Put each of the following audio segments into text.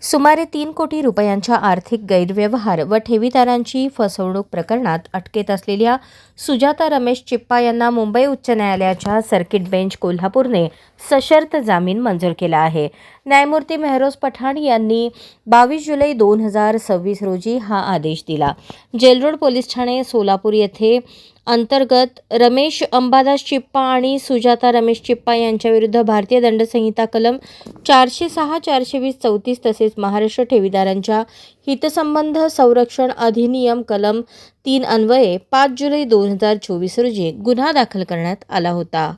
सुमारे 3 कोटी रुपयांच्या आर्थिक गैरव्यवहार व ठेवीदारांची फसवणूक प्रकरणात अटकेत असलेल्या सुजाता रमेश चिप्पा यांना मुंबई उच्च न्यायालयाच्या सर्किट बेंच कोल्हापूरने सशर्त जामीन मंजूर केला आहे. न्यायमूर्ती मेहरोज पठाण यांनी 22 जुलै 2026 रोजी हा आदेश दिला. जेलरोड पोलीस ठाणे सोलापूर येथे अंतर्गत रमेश अंबादास चिप्पा आणि सुजाता रमेश चिप्पा यांच्याविरुद्ध भारतीय दंड संहिता कलम 406, 420, 34 तसेच महाराष्ट्र ठेवीदारांच्या हितसंबंध संरक्षण अधिनियम कलम 3 अन्वये 5 जुलै 2024 रोजी गुन्हा दाखल करण्यात आला होता.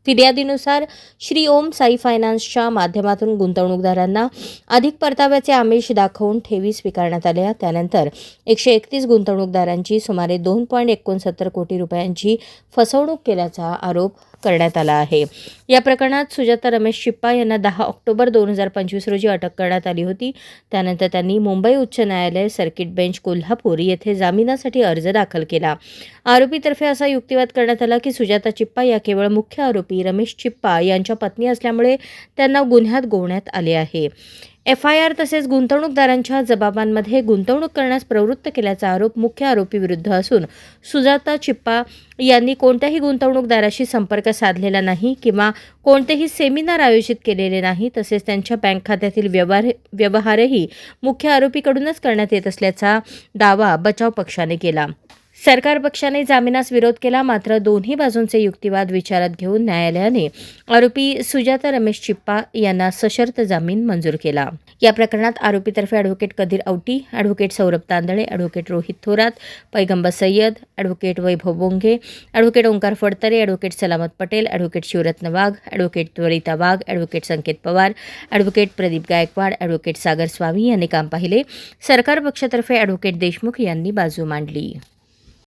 फिर्यादीनुसार श्री ओम साई फायनान्सच्या माध्यमातून गुंतवणूकदारांना अधिक परताव्याचे आमिष दाखवून ठेवी स्वीकारण्यात आल्या. त्यानंतर 131 गुंतवणूकदारांची सुमारे 2.69 कोटी रुपयांची फसवणूक केल्याचा आरोप करण्यात आला आहे. या प्रकरणात सुजाता रमेश चिप्पा यांना 10 ऑक्टोबर 2025 रोजी अटक करण्यात आली होती. त्यानंतर त्यांनी मुंबई उच्च न्यायालय सर्किट बेंच कोल्हापूर येथे जामिनासाठी अर्ज दाखल केला. आरोपीतर्फे असा युक्तिवाद करण्यात आला की सुजाता चिप्पा या केवळ मुख्य आरोपी रमेश चिप्पा यांच्या पत्नी असल्यामुळे त्यांना गुन्ह्यात गोवण्यात आले आहे. FIR तसेच गुंतवणूकदारांच्या जबाबांमध्ये गुंतवणूक करण्यास प्रवृत्त केल्याचा आरोप मुख्य आरोपी विरुद्ध असून सुजाता चिप्पा यांनी कोणत्याही गुंतवणूकदाराशी संपर्क साधलेला नाही किंवा कोणतेही सेमिनार आयोजित केलेले नाही. तसेच त्यांच्या बँक खात्यातील व्यवहारही मुख्य आरोपीकडूनच करण्यात येत असल्याचा दावा बचाव पक्षाने केला. सरकार पक्षाने जामिनास विरोध केला. मात्र दोन्ही बाजूंचे युक्तिवाद विचारात घेऊन न्यायालयाने आरोपी सुजाता रमेश चिप्पा यांना सशर्त जामीन मंजूर केला. या प्रकरणात आरोपीतर्फे advocate Kadir Auti, advocate Saurabh Tandale, advocate Rohit Thorat, Paigambar Sayyad, advocate Vaibhav Bonge, advocate Omkar Phadtare, advocate Salamat Patel, advocate Shivratna Wagh, advocate Twarita Wagh, advocate Sanket Pawar, advocate Pradeep Gaikwad, advocate Sagar Swami यांनी काम पाहिले. सरकार पक्षातर्फे ॲडव्होकेट देशमुख यांनी बाजू मांडली.